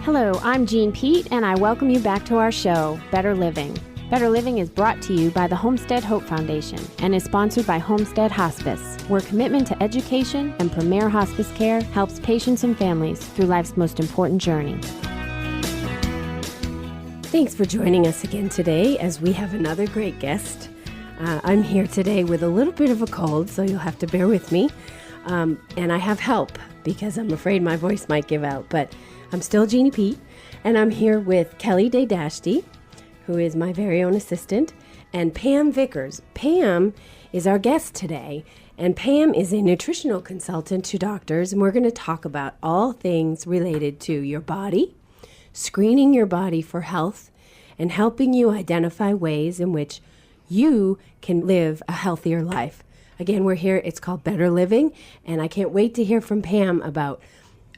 Hello, I'm Jean Pete, and I welcome you back to our show, Better Living. Better Living is brought to you by the Homestead Hope Foundation and is sponsored by Homestead Hospice, where commitment to education and premier hospice care helps patients and families through life's most important journey. Thanks for joining us again today as we have another great guest. I'm here today with a little bit of a cold, so you'll have to bear with me. And I have help because I'm afraid my voice might give out, but I'm still Jeannie Pete, and I'm here with Kelly Day-Dashty, who is my very own assistant, and Pam Vickers. Pam is our guest today, and Pam is a nutritional consultant to doctors, and we're going to talk about all things related to your body, screening your body for health, and helping you identify ways in which you can live a healthier life. Again, we're here, it's called Better Living, and I can't wait to hear from Pam about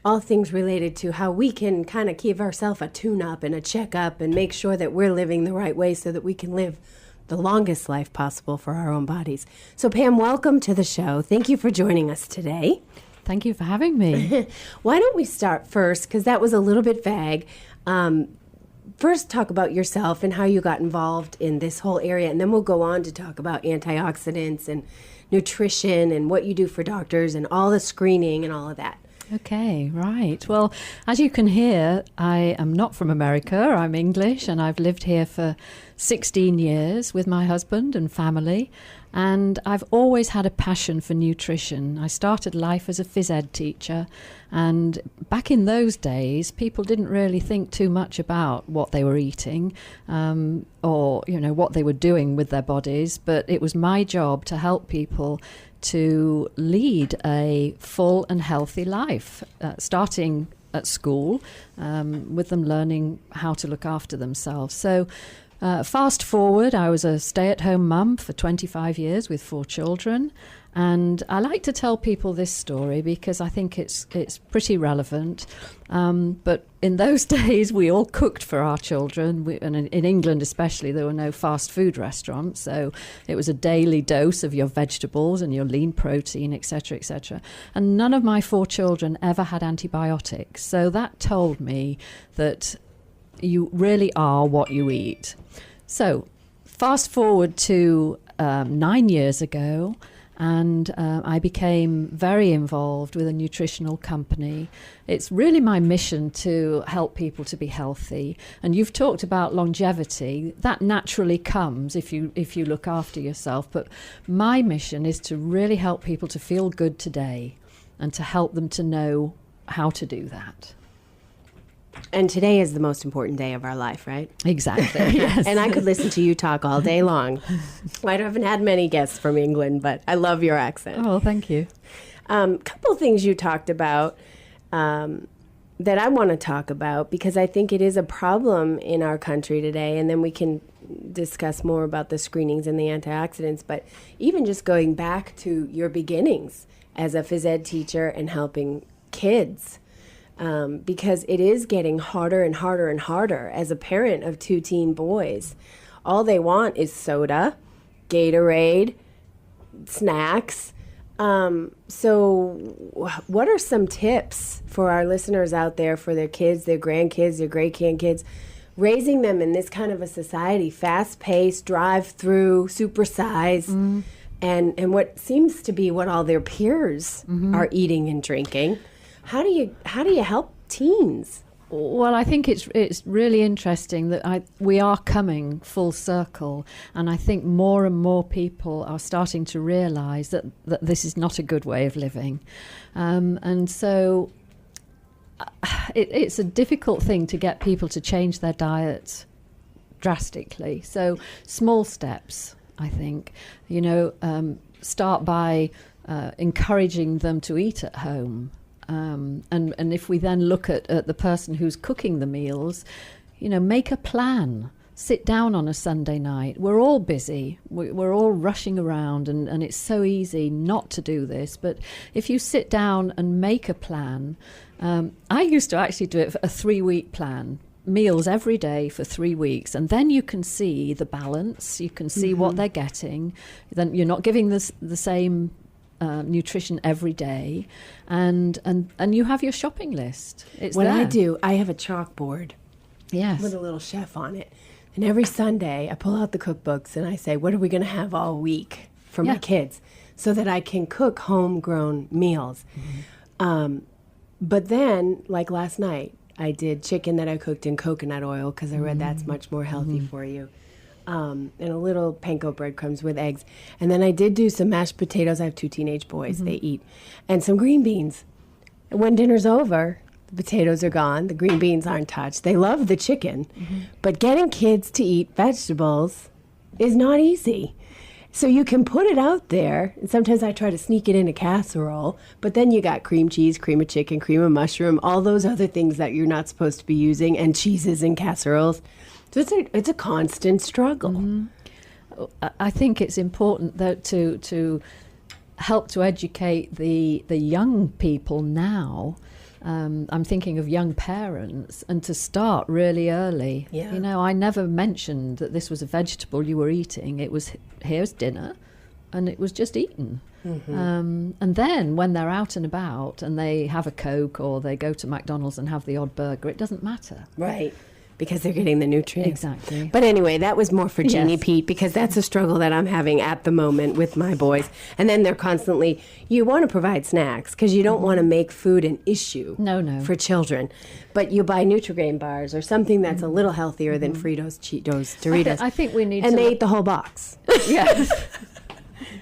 all things related to how we can kind of give ourselves a tune-up and a check-up and make sure that we're living the right way so that we can live the longest life possible for our own bodies. So Pam, welcome to the show. Thank you for joining us today. Thank you for having me. Why don't we start first, because that was a little bit vague. First, talk about yourself and how you got involved in this whole area, and then we'll go on to talk about antioxidants and nutrition and what you do for doctors and all the screening and all of that. Okay, right. Well, as you can hear, I am not from America. I'm English, and I've lived here for 16 years with my husband and family. And I've always had a passion for nutrition. I started life as a phys ed teacher, and back in those days, people didn't really think too much about what they were eating or, what they were doing with their bodies. But it was my job to help people to lead a full and healthy life, starting at school, with them learning how to look after themselves. So fast forward, I was a stay-at-home mum for 25 years with 4 children. And I like to tell people this story because I think it's pretty relevant. But in those days, we all cooked for our children. And in England especially, there were no fast food restaurants. So it was a daily dose of your vegetables and your lean protein, etc., etc. And none of my 4 children ever had antibiotics. So that told me that you really are what you eat. So fast forward to 9 years ago, and I became very involved with a nutritional company. It's really my mission to help people to be healthy. And you've talked about longevity. That naturally comes if you look after yourself. But my mission is to really help people to feel good today and to help them to know how to do that. And today is the most important day of our life, right? Exactly. Yes. And I could listen to you talk all day long. I haven't had many guests from England, but I love your accent. Oh, thank you. Couple things you talked about that I want to talk about because I think it is a problem in our country today, and then we can discuss more about the screenings and the antioxidants. But even just going back to your beginnings as a phys ed teacher and helping kids, because it is getting harder and harder and harder as a parent of 2 teen boys. All they want is soda, Gatorade, snacks. So what are some tips for our listeners out there for their kids, their grandkids, their great-grandkids, raising them in this kind of a society, fast-paced, drive-through, supersize, and what seems to be what all their peers are eating and drinking? How do you help teens? Well, I think it's really interesting that we are coming full circle, and I think more and more people are starting to realise that this is not a good way of living, and so it's a difficult thing to get people to change their diets drastically. So small steps, I think, start by encouraging them to eat at home. And if we then look at the person who's cooking the meals, make a plan. Sit down on a Sunday night. We're all busy. We're all rushing around, and it's so easy not to do this. But if you sit down and make a plan, I used to actually do it for a 3-week plan. Meals every day for 3 weeks, and then you can see the balance. You can see what they're getting. Then you're not giving the same nutrition every day, and you have your shopping list. It's What there. I do, I have a chalkboard Yes. with a little chef on it. And every Sunday, I pull out the cookbooks and I say, what are we going to have all week for my Yeah. kids? So that I can cook homegrown meals. But then, like last night, I did chicken that I cooked in coconut oil because I read that's much more healthy for you. And a little panko breadcrumbs with eggs. And then I did do some mashed potatoes. I have 2 teenage boys. They eat. And some green beans. And when dinner's over, the potatoes are gone. The green beans aren't touched. They love the chicken. But getting kids to eat vegetables is not easy. So you can put it out there, and sometimes I try to sneak it in a casserole, but then you got cream cheese, cream of chicken, cream of mushroom, all those other things that you're not supposed to be using, and cheeses in casseroles. So it's a constant struggle. I think it's important though to help to educate the young people now. I'm thinking of young parents, and to start really early. Yeah. You know, I never mentioned that this was a vegetable you were eating. It was, here's dinner, and it was just eaten. And then when they're out and about and they have a Coke or they go to McDonald's and have the odd burger, it doesn't matter. Right. Because they're getting the nutrients. Exactly. But anyway, that was more for Jeannie Yes. Pete, because that's a struggle that I'm having at the moment with my boys. And then they're constantly, you want to provide snacks because you don't want to make food an issue No. for children. But you buy Nutri-Grain bars or something that's a little healthier than Fritos, Cheetos, Doritos. I think we need and to they eat the whole box. Yes.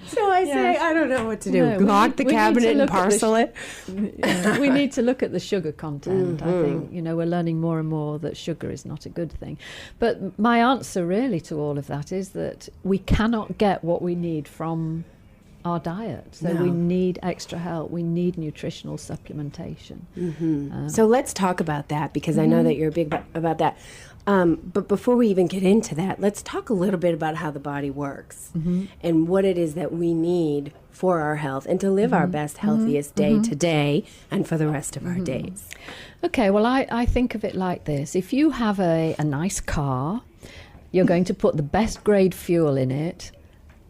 So I say, Yes. I don't know what to do. No, we Lock need- the we need to cabinet and look at the parcel it. We need to look at the sugar content. I think, you know, we're learning more and more that sugar is not a good thing. But my answer really to all of that is that we cannot get what we need from our diet. So we No. need extra help. We need nutritional supplementation. So let's talk about that, because I know that you're big about that. But before we even get into that, let's talk a little bit about how the body works and what it is that we need for our health and to live our best, healthiest day today and for the rest of our days. Okay, well, I think of it like this. If you have a nice car, you're going to put the best grade fuel in it,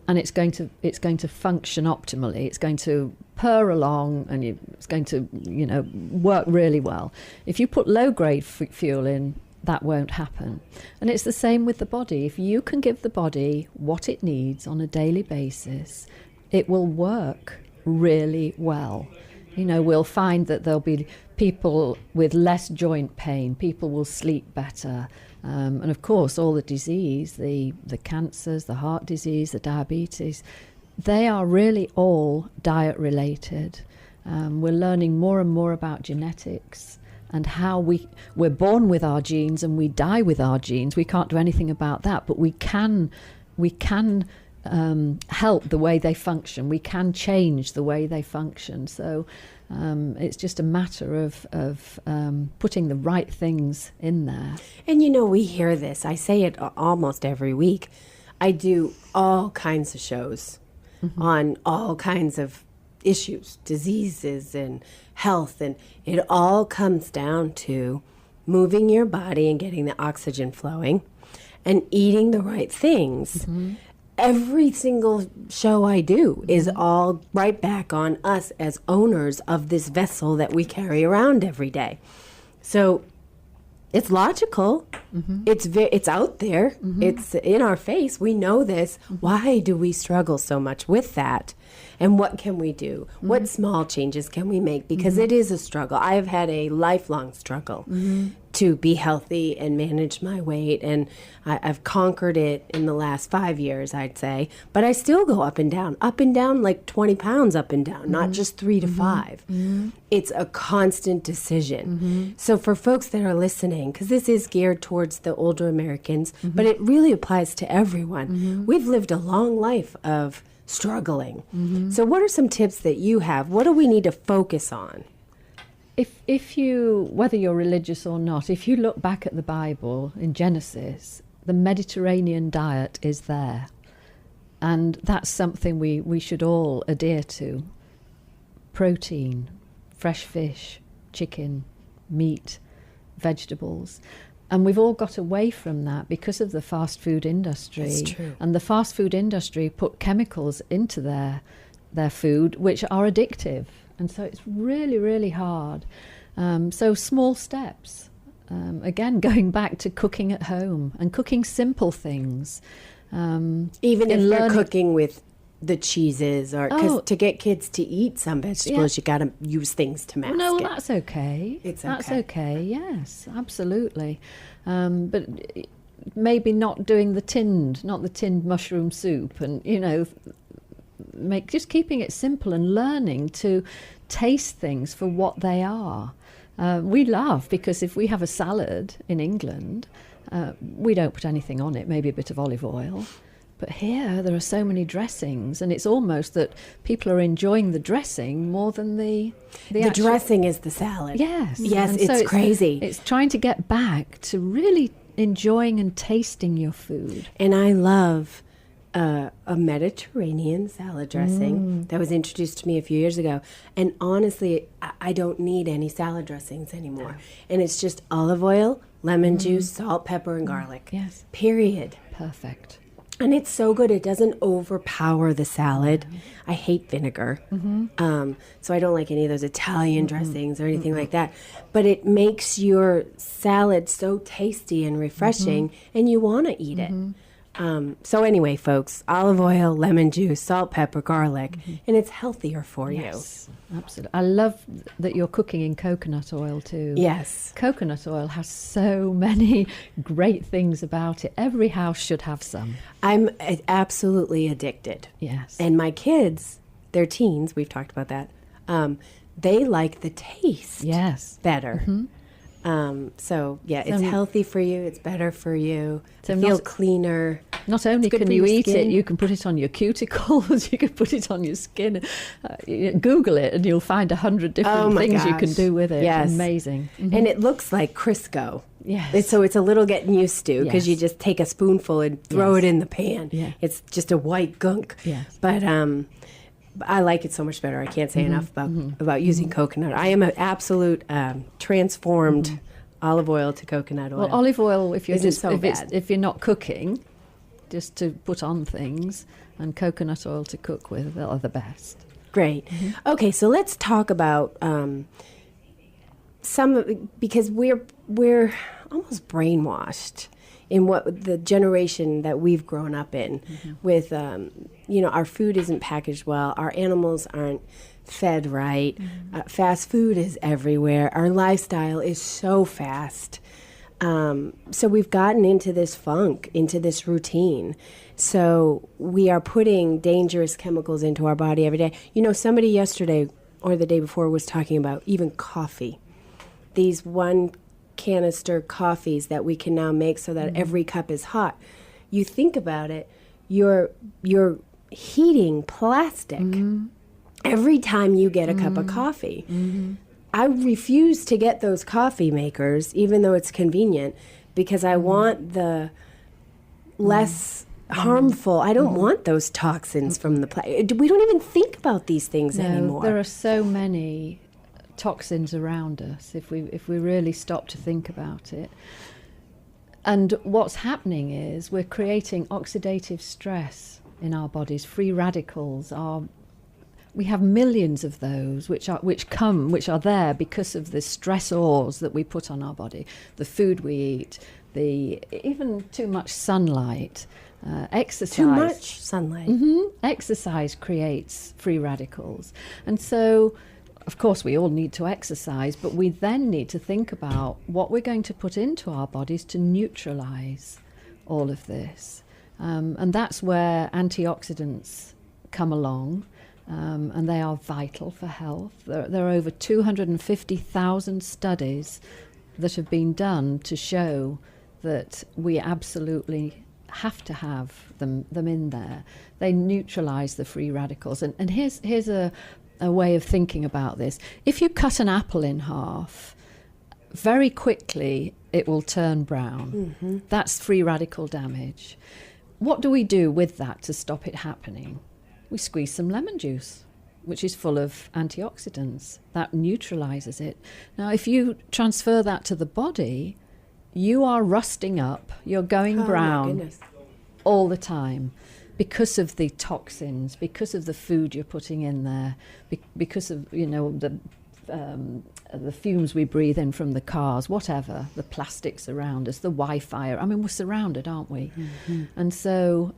and it's going to function optimally. It's going to purr along, and it's going to, you know, work really well. If you put low grade fuel in, that won't happen. And it's the same with the body. If you can give the body what it needs on a daily basis, it will work really well. You know, we'll find that there'll be people with less joint pain, people will sleep better. And of course, all the disease, the cancers, the heart disease, the diabetes, they are really all diet related. We're learning more and more about genetics and how we're born with our genes and we die with our genes. We can't do anything about that, but we can help the way they function. We can change the way they function. So it's just a matter of putting the right things in there. And you know, we hear this. I say it almost every week. I do all kinds of shows on all kinds of issues, diseases and health, and it all comes down to moving your body and getting the oxygen flowing and eating the right things. Every single show I do is all right back on us as owners of this vessel that we carry around every day. So it's logical. It's out there. It's in our face. We know this. Why do we struggle so much with that? And what can we do? What small changes can we make? Because it is a struggle. I have had a lifelong struggle to be healthy and manage my weight. And I've conquered it in the last 5 years, I'd say. But I still go up and down like 20 pounds up and down, not just 3 to 5. It's a constant decision. So for folks that are listening, because this is geared towards the older Americans, but it really applies to everyone. We've lived a long life of struggling. So what are some tips that you have? What do we need to focus on? If you, whether you're religious or not, if you look back at the Bible in Genesis, the Mediterranean diet is there. And that's something we should all adhere to. Protein, fresh fish, chicken, meat, vegetables. And we've all got away from that because of the fast food industry. That's true. And the fast food industry put chemicals into their their food, which are addictive. And so it's really, really hard. So small steps. Again, going back to cooking at home and cooking simple things. Even if they're cooking with the cheeses, or because to get kids to eat some vegetables, you got to use things to mask no, it. that's okay. That's okay. Yes, absolutely. But maybe not doing the tinned mushroom soup, and just keeping it simple and learning to taste things for what they are. We laugh because if we have a salad in England, we don't put anything on it, maybe a bit of olive oil. But here there are so many dressings, and it's almost that people are enjoying the dressing more than the actual dressing is the salad. Yes. Yes, and it's so crazy. It's trying to get back to really enjoying and tasting your food. And I love a Mediterranean salad dressing that was introduced to me a few years ago. And honestly, I don't need any salad dressings anymore. No. And it's just olive oil, lemon juice, salt, pepper, and garlic. Yes. Period. Perfect. And it's so good. It doesn't overpower the salad. I hate vinegar. So I don't like any of those Italian dressings or anything like that. But it makes your salad so tasty and refreshing, and you want to eat it. So anyway, folks, olive oil, lemon juice, salt, pepper, garlic, and it's healthier for you. Absolutely. I love that you're cooking in coconut oil too. Yes. Coconut oil has so many great things about it. Every house should have some. I'm absolutely addicted. Yes. And my kids, they're teens, we've talked about that, they like the taste better. So it's healthy for you. It's better for you. To feel cleaner. Not only can you eat it, you can put it on your cuticles. You can put it on your skin. Google it, and you'll find 100 different things you can do with it. Yes. Amazing. And it looks like Crisco. Yes. So it's a little getting used to, because you just take a spoonful and throw it in the pan. Yeah. It's just a white gunk. Yes. But I like it so much better. I can't say enough about using coconut. I am an absolute transformed olive oil to coconut oil. Well, olive oil, if you're if you're not cooking, just to put on things, and coconut oil to cook with are the best. Great. Okay, so let's talk about because we're almost brainwashed in what the generation that we've grown up in with, our food isn't packaged well, our animals aren't fed right, fast food is everywhere, our lifestyle is so fast. So we've gotten into this funk, into this routine. So we are putting dangerous chemicals into our body every day. Somebody yesterday or the day before was talking about even coffee. These one canister coffees that we can now make so that every cup is hot. You think about it, you're heating plastic every time you get a cup of coffee. I refuse to get those coffee makers, even though it's convenient, because I want the less harmful. I don't want those toxins from the plastic. We don't even think about these things anymore. There are so many toxins around us if we really stop to think about it. And what's happening is we're creating oxidative stress in our bodies. Free radicals we have millions of those which are there because of the stressors that we put on our body, the food we eat, even too much sunlight, exercise. Too much sunlight. Exercise creates free radicals. And so, of course, we all need to exercise, but we then need to think about what we're going to put into our bodies to neutralize all of this. And that's where antioxidants come along. And they are vital for health. There are over 250,000 studies that have been done to show that we absolutely have to have them in there. They neutralize the free radicals. And here's a way of thinking about this. If you cut an apple in half, very quickly it will turn brown. That's free radical damage. What do we do with that to stop it happening? We squeeze some lemon juice, which is full of antioxidants. That neutralizes it. Now, if you transfer that to the body, you are rusting up. You're going brown all the time. because of the toxins, because of the food you're putting in there, because of, the fumes we breathe in from the cars, whatever, the plastics around us, the Wi-Fi. I mean, we're surrounded, aren't we? Mm-hmm. And so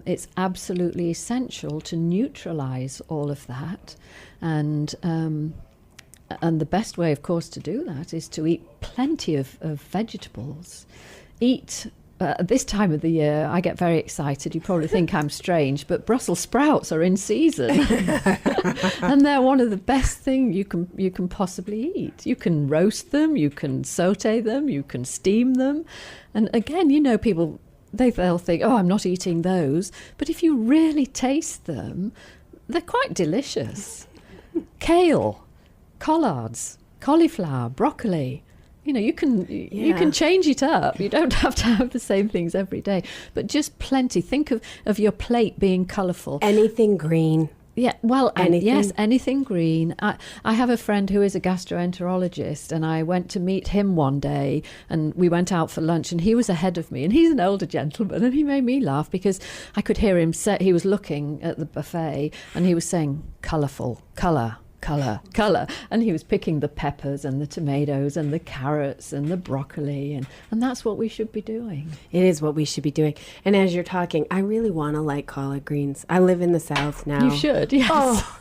it's absolutely essential to neutralise all of that. And the best way, of course, to do that is to eat plenty of vegetables. Eat at this time of the year, I get very excited. You probably think I'm strange, but Brussels sprouts are in season, and they're one of the best things you can possibly eat. You can roast them, you can saute them, you can steam them, and again, people they'll think, oh, I'm not eating those, but if you really taste them, they're quite delicious. Kale, collards, cauliflower, broccoli. You can change it up. You don't have to have the same things every day, but just plenty. Think of your plate being colourful. Anything green. Yeah, well, anything. Yes, anything green. I have a friend who is a gastroenterologist, and I went to meet him one day, and we went out for lunch, and he was ahead of me, and he's an older gentleman, and he made me laugh because I could hear him say, he was looking at the buffet, and he was saying, colourful, colour, and he was picking the peppers and the tomatoes and the carrots and the broccoli, and that's what we should be doing. It is what we should be doing. And as you're talking, I really want to like collard greens. I live in the South now. You should, yes. Oh,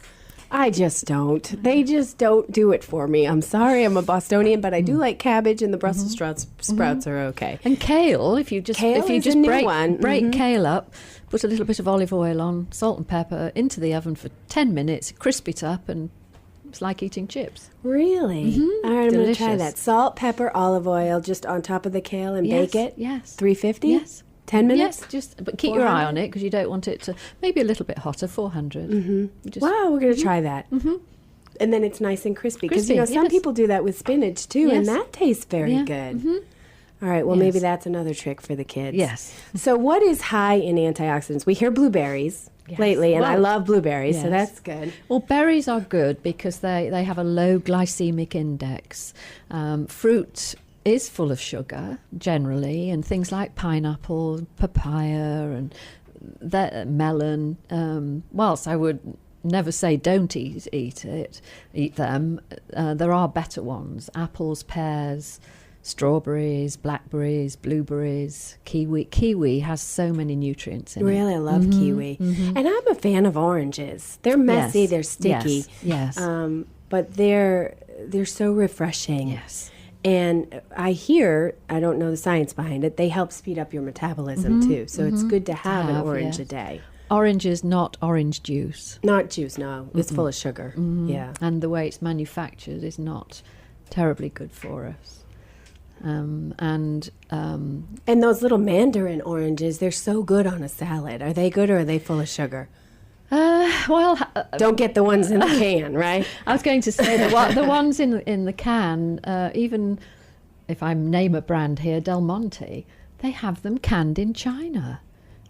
I just don't. They just don't do it for me. I'm sorry, I'm a Bostonian, but I do like cabbage, and the Brussels sprouts are okay. And kale, if you just break kale up, put a little bit of olive oil on, salt and pepper, into the oven for 10 minutes, crisp it up, and it's like eating chips. Really? Mm-hmm. All right, I'm going to try that. Salt, pepper, olive oil, just on top of the kale, and bake it? Yes. 350? Yes. 10 minutes? Yes, but keep 400? Your eye on it, because you don't want it to, maybe a little bit hotter, 400. Mm-hmm. Wow, we're going to try that. Mm-hmm. And then it's nice and crispy. Because, some people do that with spinach, too, and that tastes very good. Mm-hmm. All right, well, maybe that's another trick for the kids. Yes. So what is high in antioxidants? We hear blueberries lately, and I love blueberries, so that's good. Well, berries are good because they have a low glycemic index. Fruit is full of sugar, generally, and things like pineapple, papaya, and melon. Whilst I would never say don't eat them, there are better ones. Apples, pears, strawberries, blackberries, blueberries, kiwi. Kiwi has so many nutrients in it. Really, I love kiwi. Mm-hmm. And I'm a fan of oranges. They're messy, they're sticky. Yes. But they're so refreshing. Yes. And I hear, I don't know the science behind it, they help speed up your metabolism too. So it's good to have an orange a day. Orange is not orange juice. Not juice, no. It's full of sugar. Mm-hmm. Yeah. And the way it's manufactured is not terribly good for us. And those little mandarin oranges, they're so good on a salad. Are they good, or are they full of sugar? Don't get the ones in the can, right? I was going to say the ones in the can, even if I name a brand here, Del Monte, they have them canned in China.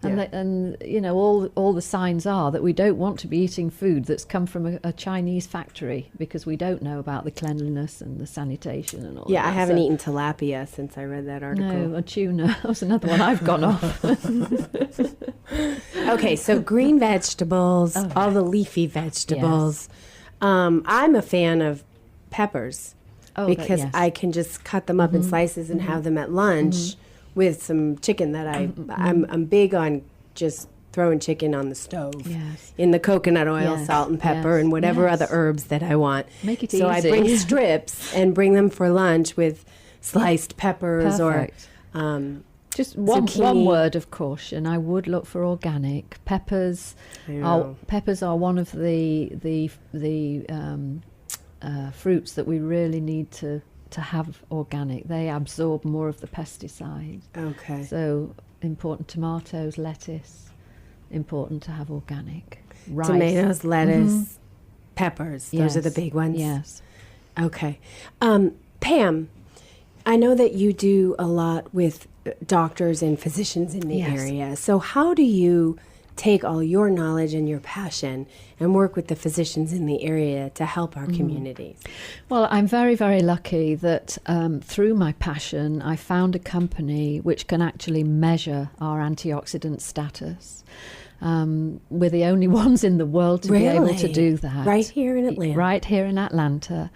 And all the signs are that we don't want to be eating food that's come from a Chinese factory, because we don't know about the cleanliness and the sanitation and all that. Yeah, I haven't eaten tilapia since I read that article. No, a tuna. That was another one I've gone off. Okay, so green vegetables, all the leafy vegetables. Yes. I'm a fan of peppers because I can just cut them up in slices and have them at lunch. With some chicken that I'm big on just throwing chicken on the stove in the coconut oil, salt and pepper, and whatever other herbs that I want. Make it easy. So I bring strips and bring them for lunch with sliced peppers. Perfect. Or just one word of caution. I would look for organic peppers. Peppers are one of the fruits that we really need to have organic. They absorb more of the pesticides. Okay. So important tomatoes, lettuce, important to have organic. Rice. Tomatoes, lettuce, peppers. Those are the big ones. Yes. Okay. Pam, I know that you do a lot with doctors and physicians in the area. So how do you take all your knowledge and your passion and work with the physicians in the area to help our communities? Well, I'm very, very lucky that through my passion, I found a company which can actually measure our antioxidant status. We're the only ones in the world to be able to do that. Right here in Atlanta. Right here in Atlanta.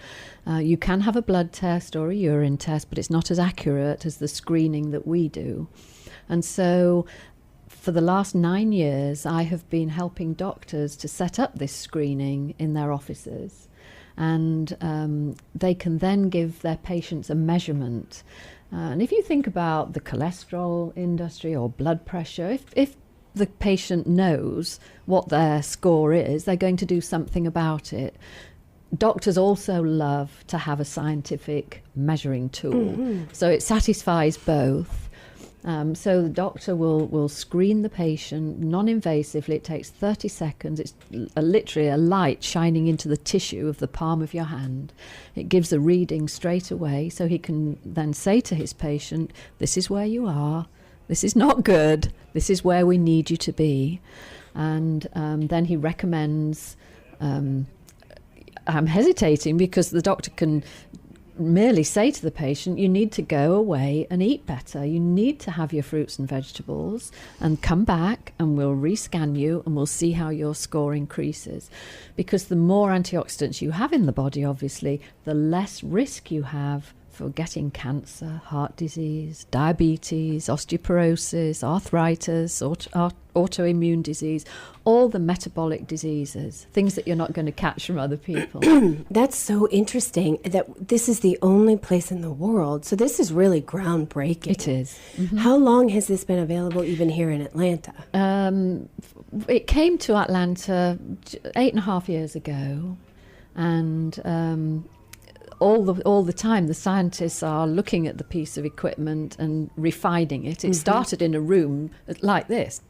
You can have a blood test or a urine test, but it's not as accurate as the screening that we do. And so for the last 9 years, I have been helping doctors to set up this screening in their offices. And they can then give their patients a measurement. And if you think about the cholesterol industry or blood pressure, if the patient knows what their score is, they're going to do something about it. Doctors also love to have a scientific measuring tool. So it satisfies both. So the doctor will screen the patient non-invasively. It takes 30 seconds. It's literally a light shining into the tissue of the palm of your hand. It gives a reading straight away, so he can then say to his patient, this is where you are, this is not good, this is where we need you to be. And then he recommends, I'm hesitating because the doctor can merely say to the patient, you need to go away and eat better. You need to have your fruits and vegetables and come back and we'll rescan you and we'll see how your score increases. Because the more antioxidants you have in the body, obviously, the less risk you have for getting cancer, heart disease, diabetes, osteoporosis, arthritis, autoimmune disease, all the metabolic diseases, things that you're not going to catch from other people. That's so interesting that this is the only place in the world. So this is really groundbreaking. It is. Mm-hmm. How long has this been available even here in Atlanta? It came to Atlanta 8.5 years ago. And all the time, the scientists are looking at the piece of equipment and refining it. It started in a room like this,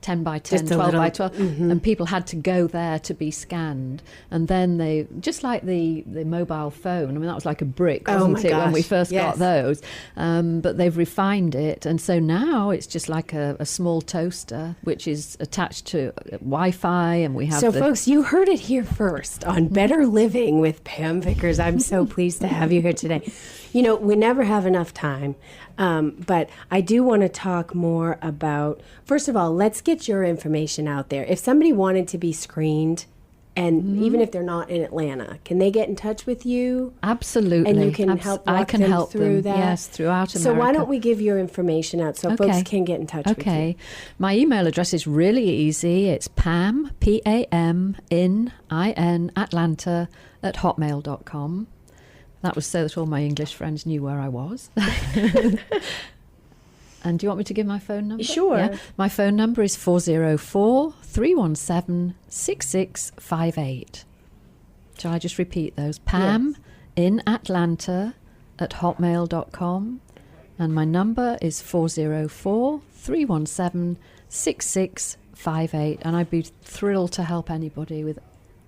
10 by 10, 12 by 12, and people had to go there to be scanned. And then they, just like the mobile phone, I mean, that was like a brick, wasn't it, when we first got those? But they've refined it. And so now it's just like a small toaster, which is attached to Wi-Fi, and we have folks, you heard it here first on Better Living with Pam Vickers. I'm so pleased to have you here today. You know, we never have enough time, but I do want to talk more about, first of all, let's get your information out there. If somebody wanted to be screened, and even if they're not in Atlanta, can they get in touch with you? Absolutely. And you can help them through that? Yes, throughout America. So why don't we give your information out so folks can get in touch with you? Okay. My email address is really easy. It's Pam, P-A-M-in, I-N, Atlanta, @hotmail.com. That was so that all my English friends knew where I was. And do you want me to give my phone number? Sure. Yeah. My phone number is 404-317-6658. Shall I just repeat those? Pam in Atlanta @hotmail.com. And my number is 404-317-6658. And I'd be thrilled to help anybody with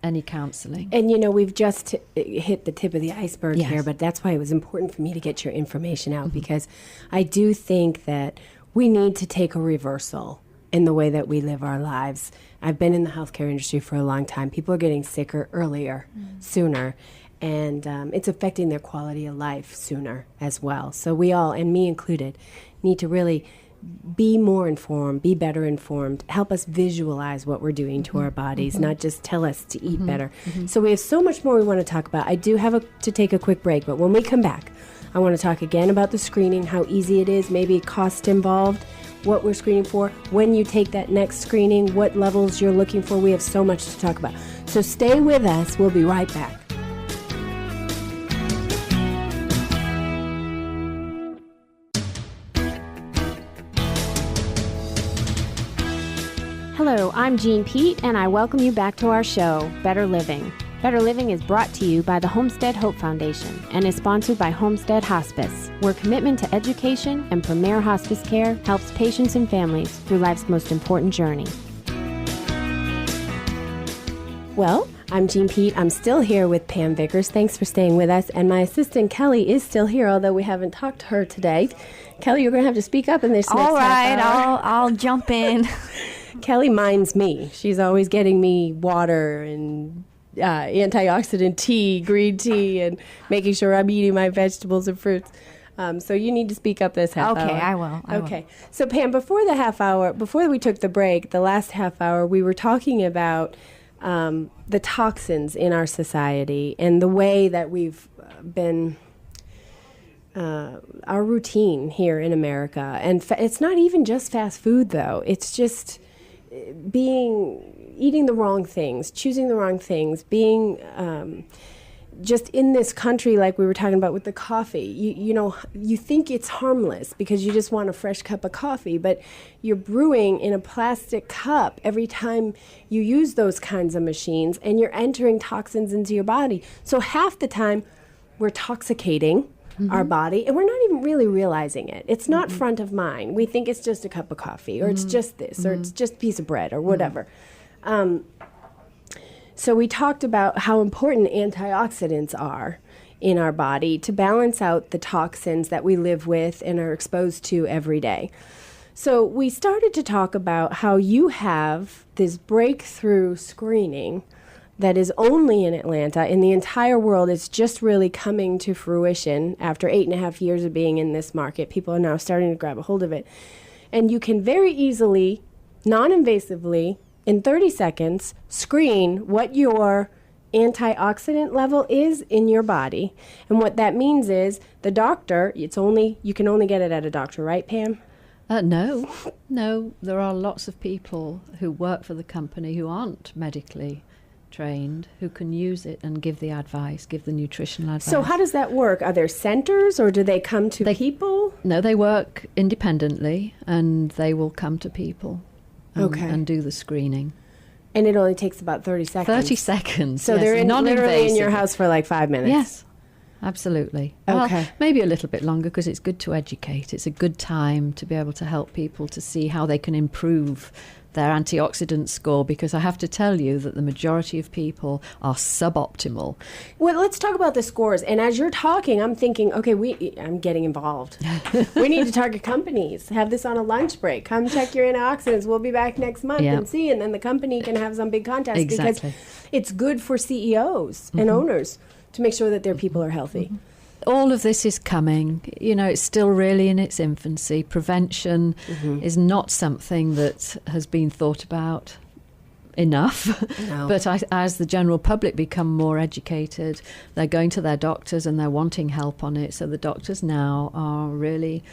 any counseling. And, you know, we've just hit the tip of the iceberg here, but that's why it was important for me to get your information out, because I do think that we need to take a reversal in the way that we live our lives. I've been in the healthcare industry for a long time. People are getting sicker earlier, sooner, and it's affecting their quality of life sooner as well. So we all, and me included, need to really be more informed, be better informed, help us visualize what we're doing to our bodies, not just tell us to eat better. So we have so much more we want to talk about. I do have to take a quick break, but when we come back, I want to talk again about the screening, how easy it is, maybe cost involved, what we're screening for, when you take that next screening, what levels you're looking for. We have so much to talk about. So stay with us. We'll be right back. Hello, I'm Jean Pete, and I welcome you back to our show, Better Living. Better Living is brought to you by the Homestead Hope Foundation and is sponsored by Homestead Hospice, where commitment to education and premier hospice care helps patients and families through life's most important journey. Well, I'm Jean Pete. I'm still here with Pam Vickers. Thanks for staying with us. And my assistant, Kelly, is still here, although we haven't talked to her today. Kelly, you're going to have to speak up in this next All right, half hour. I'll jump in. Kelly minds me. She's always getting me water and antioxidant tea, green tea, and making sure I'm eating my vegetables and fruits. So you need to speak up this half hour. Okay, I will. Okay. So Pam, before we took the break, the last half hour, we were talking about the toxins in our society and the way that we've been, our routine here in America. And it's not even just fast food, though. It's just eating the wrong things, choosing the wrong things, being just in this country, like we were talking about with the coffee. You think it's harmless because you just want a fresh cup of coffee, but you're brewing in a plastic cup every time you use those kinds of machines, and you're entering toxins into your body. So half the time, we're toxicating our body, and we're not even really realizing it. It's not front of mind. We think it's just a cup of coffee, or it's just this, or it's just a piece of bread, or whatever. So we talked about how important antioxidants are in our body to balance out the toxins that we live with and are exposed to every day. So we started to talk about how you have this breakthrough screening that is only in Atlanta. In the entire world, it's just really coming to fruition after 8.5 years of being in this market. People are now starting to grab a hold of it. And you can very easily, non-invasively, in 30 seconds, screen what your antioxidant level is in your body. And what that means is the doctor, you can only get it at a doctor, right, Pam? No, there are lots of people who work for the company who aren't medically trained, who can use it and give the advice, give the nutritional advice. So how does that work? Are there centers, or do they come to people? No, they work independently, and they will come to people and do the screening. And it only takes about 30 seconds. 30 seconds. So yes, they're literally in your non-invasive. house for like 5 minutes. Yes, absolutely. Okay. Well, maybe a little bit longer, because it's good to educate. It's a good time to be able to help people to see how they can improve their antioxidant score, because I have to tell you that the majority of people are suboptimal. Well, let's talk about the scores. And as you're talking, I'm thinking, okay, I'm getting involved. We need to target companies. Have this on a lunch break. Come check your antioxidants. We'll be back next month and see. And then the company can have some big contest. Exactly. Because it's good for CEOs and owners to make sure that their people are healthy. All of this is coming. It's still really in its infancy. Prevention is not something that has been thought about enough. No. But as the general public become more educated, they're going to their doctors and they're wanting help on it. So the doctors now are really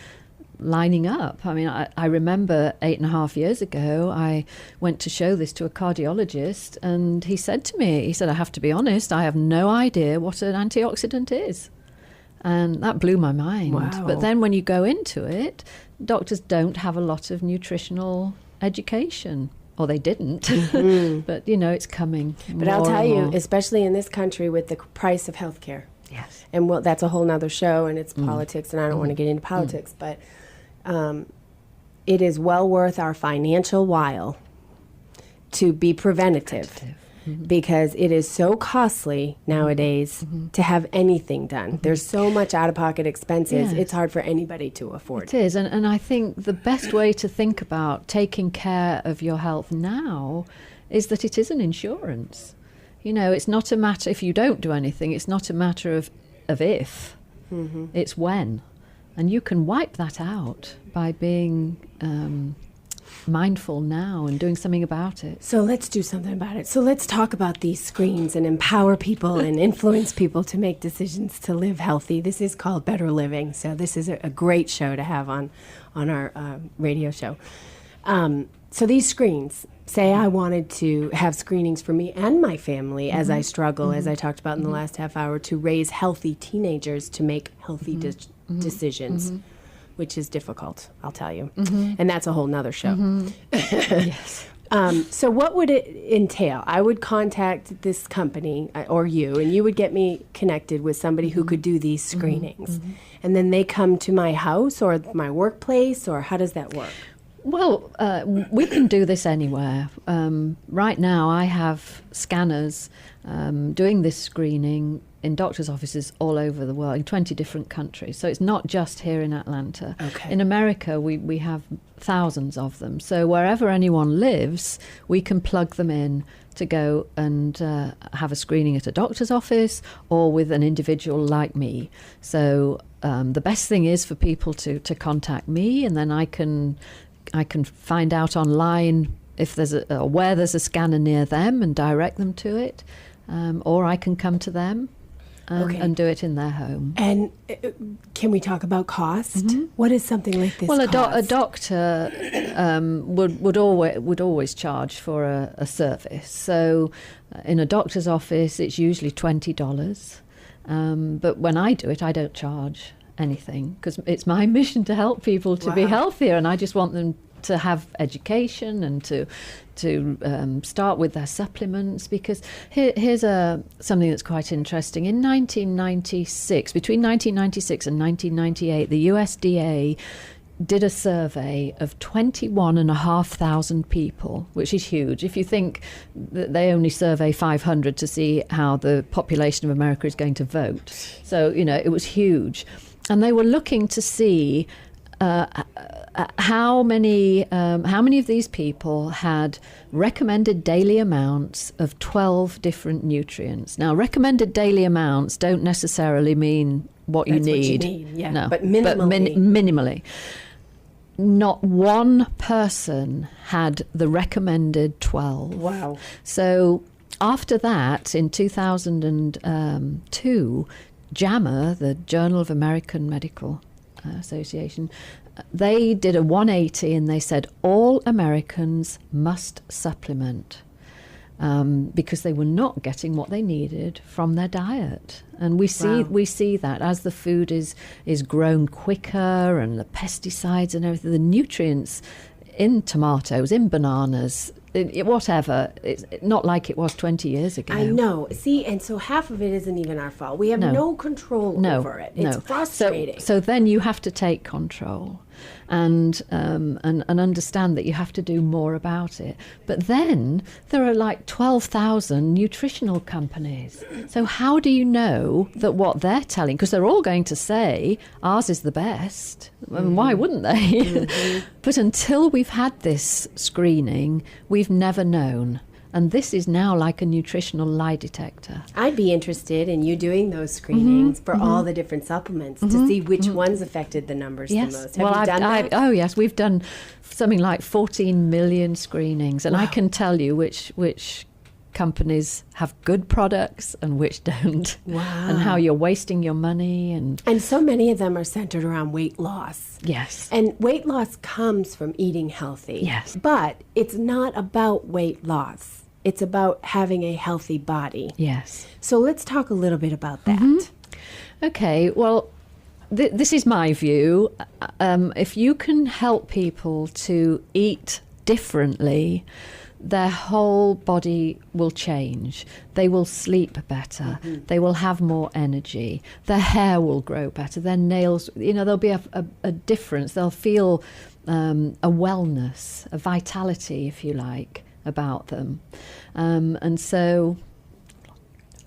lining up. I mean, I remember 8.5 years ago, I went to show this to a cardiologist, and he said to me, I have to be honest, I have no idea what an antioxidant is. And that blew my mind. Wow. But then when you go into it, doctors don't have a lot of nutritional education. Or they didn't. But, it's coming. But I'll tell you, more. especially in this country with the price of healthcare. Yes. And that's a whole nother show, and it's politics, and I don't want to get into politics, but it is well worth our financial while to be preventative. Because it is so costly nowadays to have anything done. There's so much out-of-pocket expenses, it's hard for anybody to afford. It is, and I think the best way to think about taking care of your health now is that it is an insurance. It's not a matter, if you don't do anything, it's not a matter of if, it's when. And you can wipe that out by being mindful now and doing something about it. So let's do something about it. So let's talk about these screens and empower people and influence people to make decisions to live healthy. This is called Better Living. So this is a great show to have on our radio show. So these screens, say I wanted to have screenings for me and my family as I struggle, as I talked about in the last half hour, to raise healthy teenagers to make healthy decisions. Which is difficult, I'll tell you. And that's a whole nother show. Yes. So what would it entail? I would contact this company or you, and you would get me connected with somebody who could do these screenings. And then they come to my house or my workplace, or how does that work? Well, we can do this anywhere. Right now, I have scanners doing this screening in doctors' offices all over the world, in 20 different countries. So it's not just here in Atlanta. Okay. In America, we have thousands of them. So wherever anyone lives, we can plug them in to go and have a screening at a doctor's office or with an individual like me. So the best thing is for people to contact me, and then I can find out online if there's where there's a scanner near them and direct them to it, or I can come to them and do it in their home. And can we talk about cost? What is something like this? Well, a cost? doctor would always charge for a service. So in a doctor's office, it's usually $20. But when I do it, I don't charge anything because it's my mission to help people to be healthier, and I just want them to have education and to start with their supplements, because here's something that's quite interesting. In 1996, between 1996 and 1998, the USDA did a survey of 21,500 people, which is huge. If you think that they only survey 500 to see how the population of America is going to vote. So, it was huge. And they were looking to see how many of these people had recommended daily amounts of 12 different nutrients. Now, recommended daily amounts don't necessarily mean what you need. Yeah. No, but minimally. Minimally. Not one person had the recommended 12. Wow. So after that, in 2002, JAMA, the Journal of American Medical Association, they did a 180 and they said all Americans must supplement because they were not getting what they needed from their diet. And we see that as the food is grown quicker, and the pesticides and everything, the nutrients in tomatoes, in bananas, whatever. It's not like it was 20 years ago. I know. See, and so half of it isn't even our fault. We have no control over it. It's frustrating. So then you have to take control and understand that you have to do more about it. But then there are like 12,000 nutritional companies. So how do you know that what they're telling, because they're all going to say ours is the best. And why wouldn't they? But until we've had this screening, we've never known. And this is now like a nutritional lie detector. I'd be interested in you doing those screenings for all the different supplements to see which ones affected the numbers the most. Have you done that? Oh, yes. We've done something like 14 million screenings. And I can tell you which companies have good products and which don't. Wow. And how you're wasting your money. And so many of them are centered around weight loss. Yes. And weight loss comes from eating healthy. Yes. But it's not about weight loss. It's about having a healthy body. Yes. So let's talk a little bit about that. Okay, well, this is my view. If you can help people to eat differently, their whole body will change. They will sleep better. They will have more energy. Their hair will grow better. Their nails, there'll be a difference. They'll feel a wellness, a vitality, if you like, about them. And so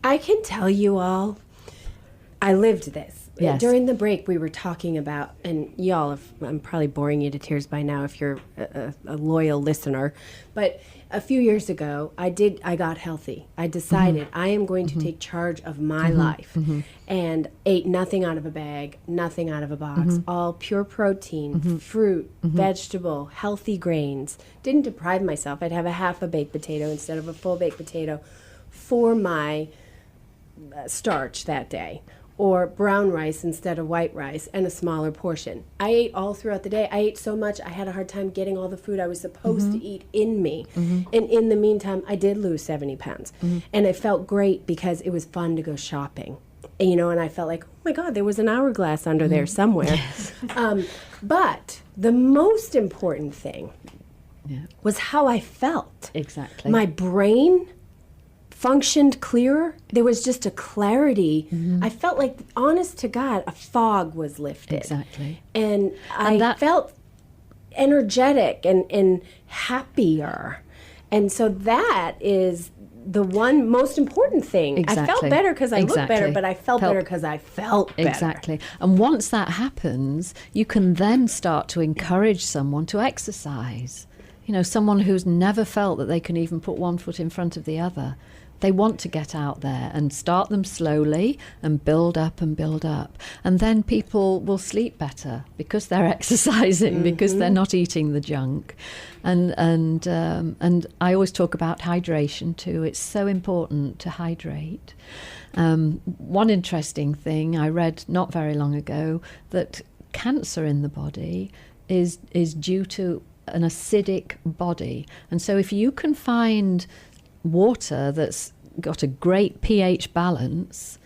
I can tell you all, I lived this. Yes. During the break, we were talking about, and y'all, I'm probably boring you to tears by now if you're a loyal listener, but a few years ago, I got healthy. I decided I am going to take charge of my life and ate nothing out of a bag, nothing out of a box, all pure protein, fruit, vegetable, healthy grains. Didn't deprive myself. I'd have a half a baked potato instead of a full baked potato for my starch that day, or brown rice instead of white rice, and a smaller portion. I ate all throughout the day. I ate so much, I had a hard time getting all the food I was supposed to eat in me. And in the meantime, I did lose 70 pounds. And it felt great because it was fun to go shopping. And, and I felt like, oh my God, there was an hourglass under there somewhere. Yes. But the most important thing was how I felt. Exactly. My brain functioned clearer. There was just a clarity. I felt like, honest to God, a fog was lifted. Exactly. And I felt energetic and happier. And so that is the one most important thing. Exactly. I felt better because I looked better, but I felt better because I felt better. Exactly. And once that happens, you can then start to encourage someone to exercise. someone who's never felt that they can even put one foot in front of the other. They want to get out there and start them slowly and build up and build up. And then people will sleep better because they're exercising, because they're not eating the junk. And I always talk about hydration too. It's so important to hydrate. One interesting thing I read not very long ago, that cancer in the body is due to an acidic body. And so if you can find water that's got a great pH balance,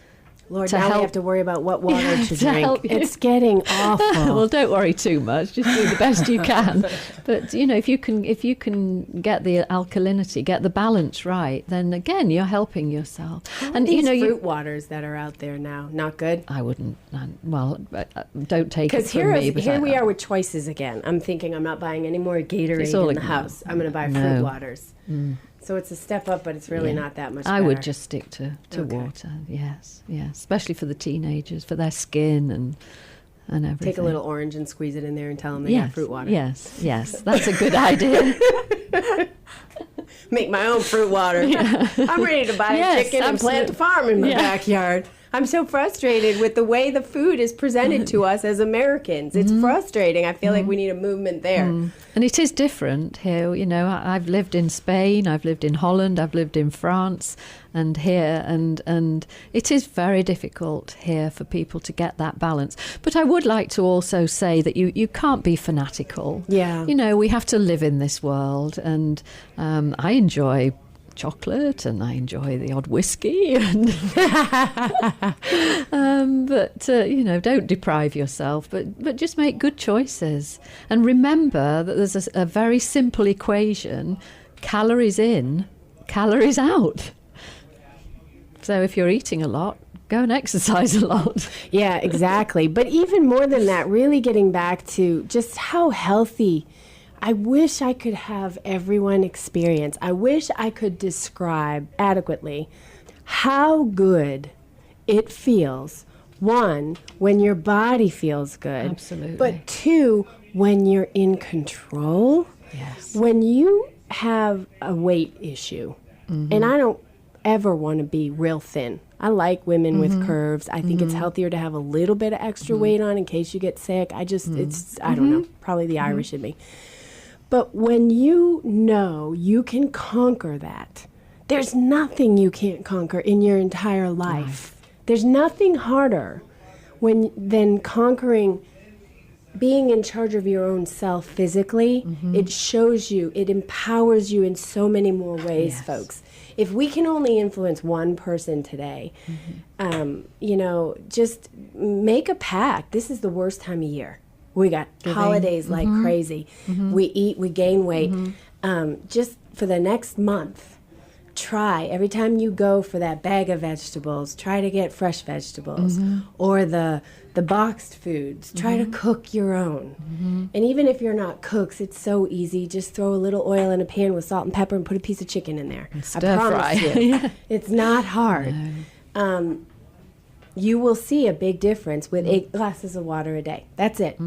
Lord, now we have to worry about what water to drink. It's getting awful. Well, don't worry too much. Just do the best you can. But if you can get the alkalinity, get the balance right, then again you're helping yourself. And these fruit waters that are out there now, not good. I wouldn't. Well, don't take it from me. Because here we are with choices again. I'm thinking I'm not buying any more Gatorade in the house. I'm going to buy fruit waters. So it's a step up, but it's really not that much better. I would just stick to water, yes. Especially for the teenagers, for their skin and everything. Take a little orange and squeeze it in there and tell them they got fruit water. Yes, that's a good idea. Make my own fruit water. I'm ready to buy a chicken and plant a farm in my backyard. I'm so frustrated with the way the food is presented to us as Americans. It's frustrating. I feel like we need a movement there. And it is different here. I've lived in Spain, I've lived in Holland, I've lived in France and here, and it is very difficult here for people to get that balance. But I would like to also say that you can't be fanatical. Yeah. We have to live in this world, and I enjoy chocolate and I enjoy the odd whiskey, but don't deprive yourself, but just make good choices and remember that there's a very simple equation: calories in, calories out. So if you're eating a lot, go and exercise a lot. Yeah, exactly. But even more than that, really getting back to just how healthy I wish I could have everyone experience. I wish I could describe adequately how good it feels. One, when your body feels good. Absolutely. But two, when you're in control. Yes. When you have a weight issue, and I don't ever want to be real thin. I like women with curves. I think it's healthier to have a little bit of extra weight on in case you get sick. I don't know, probably the Irish in me. But when you know you can conquer that, there's nothing you can't conquer in your entire life. There's nothing harder than conquering being in charge of your own self physically. It shows you, it empowers you in so many more ways, folks. If we can only influence one person today, just make a pact. This is the worst time of year. We got holidays like crazy. We eat, we gain weight. Just for the next month, try, every time you go for that bag of vegetables, try to get fresh vegetables or the boxed foods. Try to cook your own. And even if you're not cooks, it's so easy. Just throw a little oil in a pan with salt and pepper and put a piece of chicken in there. And stir fry. You. It's not hard. No. You will see a big difference with 8 glasses of water a day. That's it.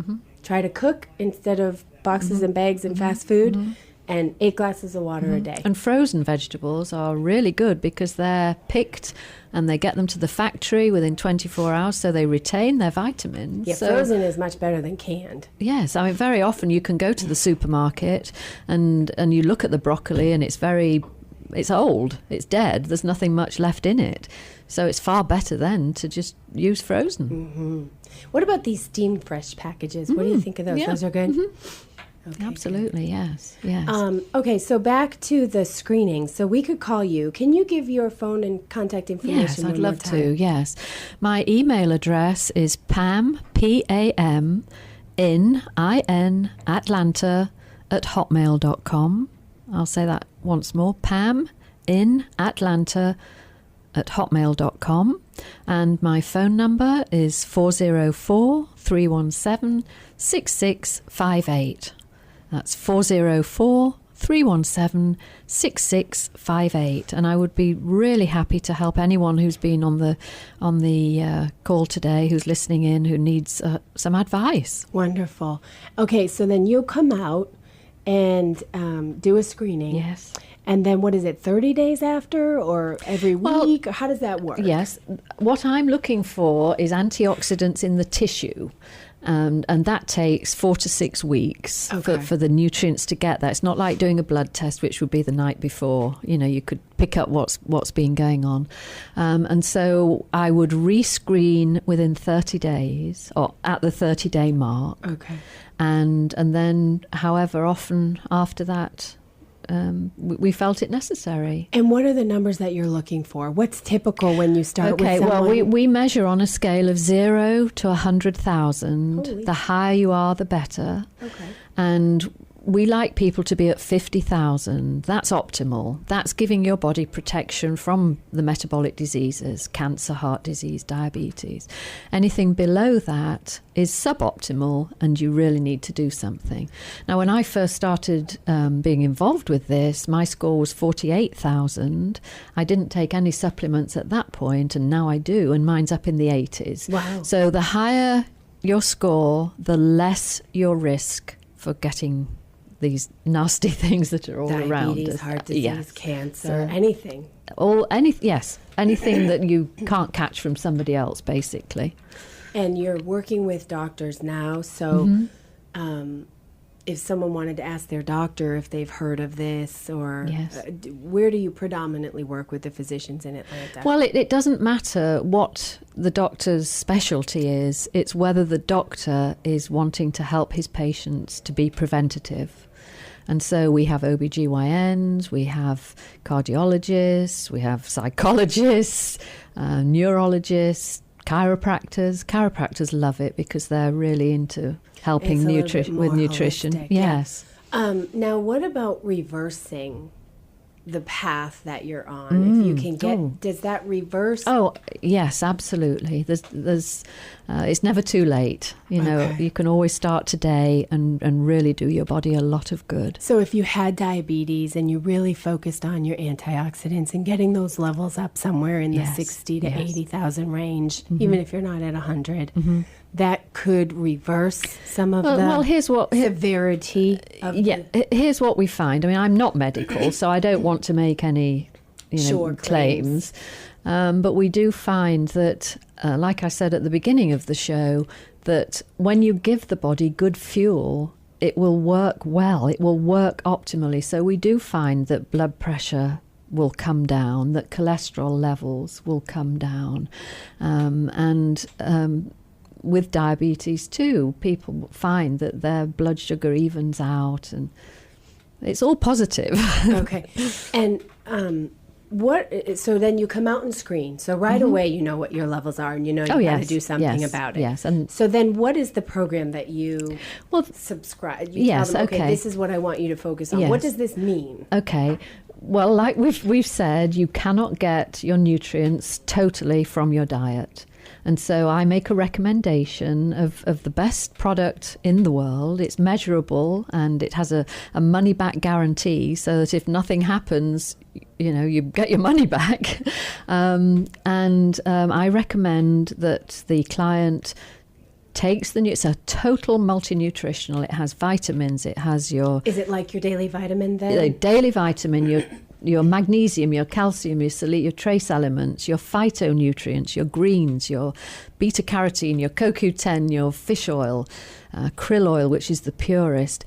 Try to cook instead of boxes and bags and fast food, and 8 glasses of water a day. And frozen vegetables are really good because they're picked and they get them to the factory within 24 hours, so they retain their vitamins. Yeah, frozen is much better than canned. Yes, I mean, very often you can go to the supermarket and you look at the broccoli and it's old, it's dead, there's nothing much left in it. So it's far better then to just use frozen. What about these steamed fresh packages? What do you think of those? Yeah. Those are good? Okay, absolutely, yes. Okay, so back to the screening. So we could call you. Can you give your phone and contact information? Yes, I'd love to, yes. My email address is Pam, P-A-M, in Atlanta @hotmail.com. I'll say that once more. Pam, in Atlanta @hotmail.com. And my phone number is 404-317-6658. That's 404-317-6658. And I would be really happy to help anyone who's been on the call today, who's listening in, who needs some advice. Wonderful. Okay, so then you'll come out and do a screening. Yes. And then what is it, 30 days after or every week? Or how does that work? Yes. What I'm looking for is antioxidants in the tissue. And that takes 4 to 6 weeks for the nutrients to get there. It's not like doing a blood test, which would be the night before. You could pick up what's been going on. And so I would rescreen within 30 days or at the 30-day mark. Okay. And then however often after that, we felt it necessary. And what are the numbers that you're looking for? What's typical when you start with someone? Well, we measure on a scale of 0 to 100,000. The higher you are, the better. Okay. And we like people to be at 50,000. That's optimal. That's giving your body protection from the metabolic diseases, cancer, heart disease, diabetes. Anything below that is suboptimal, and you really need to do something. Now, when I first started being involved with this, my score was 48,000. I didn't take any supplements at that point, and now I do, and mine's up in the 80s. Wow. So the higher your score, the less your risk for getting these nasty things that are all around us. Diabetes, heart disease, Yes. cancer, anything. Anything that you can't catch from somebody else, basically. And you're working with doctors now, so if someone wanted to ask their doctor if they've heard of this, or Yes. Where do you predominantly work with the physicians in Atlanta? Well, it doesn't matter what the doctor's specialty is. It's whether the doctor is wanting to help his patients to be preventative. And so we have OBGYNs, we have cardiologists, we have psychologists, neurologists, chiropractors. Chiropractors love it because they're really into helping with nutrition. Holistic, yes. Now, what about reversing the path that you're on? If you can get, does that reverse? Oh, yes, absolutely. There's it's never too late. You can always start today and really do your body a lot of good. So if you had diabetes and you really focused on your antioxidants and getting those levels up somewhere in the 60 to 80,000 range, even if you're not at 100, that could reverse some of the severity of here's what we find. I mean, I'm not medical, so I don't want to make any claims. But we do find that, like I said at the beginning of the show, that when you give the body good fuel, it will work well. It will work optimally. So we do find that blood pressure will come down, that cholesterol levels will come down. With diabetes too, people find that their blood sugar evens out, and it's all positive. Okay. And so then you come out and screen. So right away you know what your levels are, and you know you got to do something about it. Yes. And so then what is the program that you subscribe? You tell them, okay, this is what I want you to focus on. Yes. What does this mean? Okay. Well, like we've said, you cannot get your nutrients totally from your diet. And so I make a recommendation of the best product in the world. It's measurable and it has a money-back guarantee, so that if nothing happens, you get your money back. I recommend that the client takes it's a total multi-nutritional. It has vitamins. It has your... Is it like your daily vitamin then? Daily vitamin, your magnesium, your calcium, your trace elements, your phytonutrients, your greens, your beta-carotene, your CoQ10, your fish oil, krill oil, which is the purest.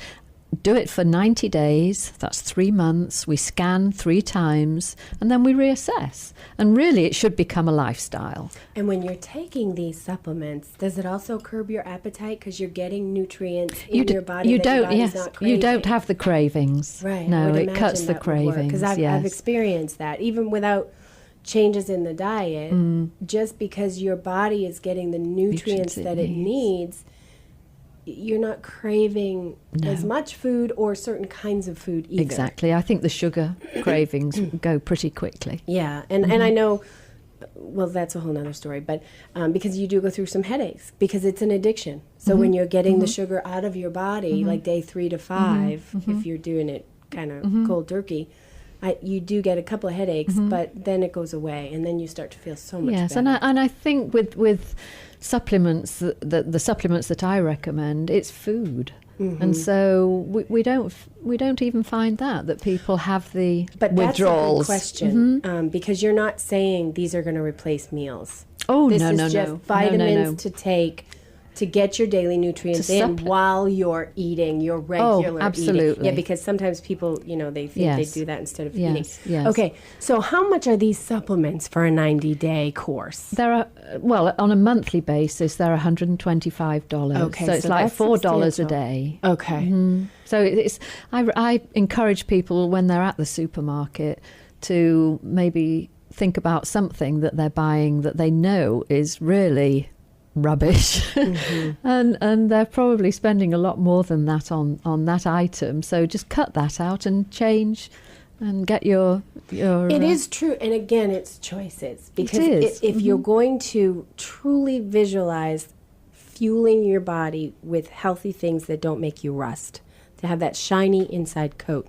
Do it for 90 days, that's 3 months. We scan 3 times, and then we reassess. And really, it should become a lifestyle. And when you're taking these supplements, does it also curb your appetite because you're getting nutrients in your body your body's not craving? You don't have the cravings. Right. No, it cuts the cravings. Because I've experienced that, even without changes in the diet, just because your body is getting the nutrients that it needs, you're not craving as much food or certain kinds of food either. Exactly. I think the sugar cravings go pretty quickly. Yeah. And I know, well, that's a whole nother story, but because you do go through some headaches because it's an addiction. So when you're getting the sugar out of your body, like day 3 to 5, if you're doing it kind of cold turkey, you do get a couple of headaches, but then it goes away, and then you start to feel so much better. And I think with supplements, the supplements that I recommend, it's food. And so we don't even find that people have the But withdrawals. that's a good question, because you're not saying these are going to replace meals. Oh, This no, is no, just no. vitamins No. to take to get your daily nutrients To in supple- while you're eating your regular eating. absolutely. Yeah, because sometimes people, they think Yes. they do that instead of Yes, eating. yes. Okay, so how much are these supplements for a 90-day course? There are, well, on a monthly basis, they're $125. Okay, so it's so like that's $4 a substantial. day. Okay. So it's I encourage people when they're at the supermarket to maybe think about something that they're buying that they know is really rubbish, and they're probably spending a lot more than that on that item. So just cut that out and change, and get your. It is true, and again, it's choices. Because is. if you're going to truly visualize fueling your body with healthy things that don't make you rust, to have that shiny inside coat,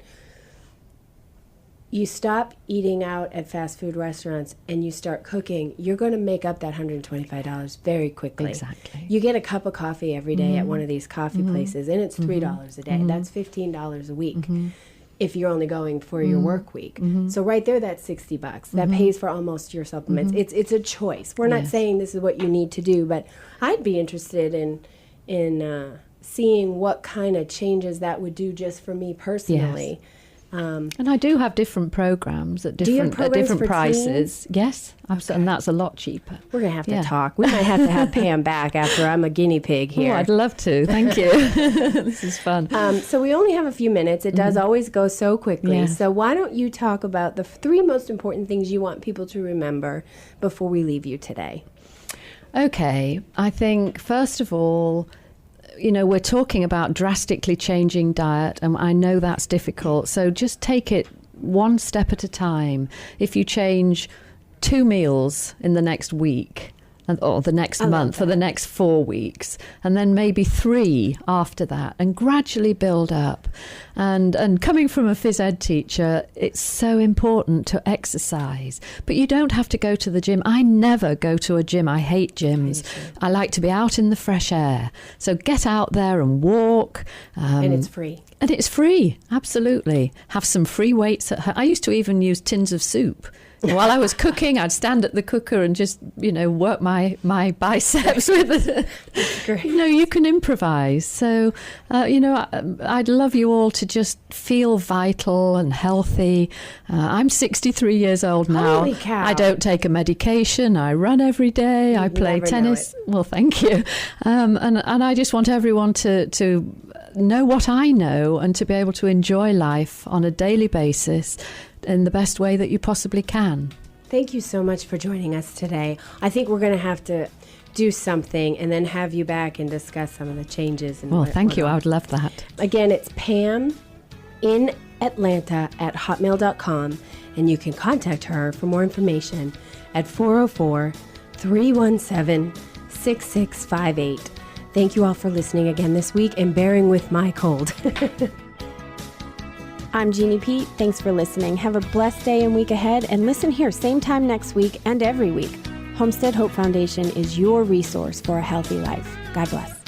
you stop eating out at fast food restaurants and you start cooking, you're going to make up that $125 very quickly. Exactly. You get a cup of coffee every day at one of these coffee places, and it's $3 a day. That's $15 a week if you're only going for your work week. So right there, that's $60. That pays for almost your supplements. It's a choice. We're not Yes. saying this is what you need to do, but I'd be interested in seeing what kind of changes that would do just for me personally. And I do have different programs at you have different programs for prices. Yes, absolutely, and that's a lot cheaper. We're going to have to Yeah. talk. We might have to have Pam back after I'm a guinea pig Oh, here. I'd love to. Thank you. This is fun. So we only have a few minutes. It does always go so quickly. Yes. So why don't you talk about the 3 most important things you want people to remember before we leave you today? Okay, I think first of all, we're talking about drastically changing diet, and I know that's difficult. So just take it one step at a time. If you change 2 meals in the next week, or the next month, or the next 4 weeks, and then maybe 3 after that, and gradually build up. And coming from a phys ed teacher, it's so important to exercise, but you don't have to go to the gym. I never go to a gym. I hate gyms. I like to be out in the fresh air. So get out there and walk. And it's free. And it's free, absolutely. Have some free weights at home. I used to even use tins of soup. While I was cooking, I'd stand at the cooker and just, work my biceps with it. Great. You can improvise. So, I'd love you all to just feel vital and healthy. I'm 63 years old now. Holy cow. I don't take a medication. I run every day. I play never know tennis. Well, thank you. And I just want everyone to know what I know and to be able to enjoy life on a daily basis in the best way that you possibly can. Thank you so much for joining us today. I think we're going to have to do something and then have you back and discuss some of the changes. Well, thank you. I would love that. Again, it's Pam in Atlanta at hotmail.com, and you can contact her for more information at 404-317-6658. Thank you all for listening again this week and bearing with my cold. I'm Jeannie Pete. Thanks for listening. Have a blessed day and week ahead, and listen here same time next week and every week. Homestead Hope Foundation is your resource for a healthy life. God bless.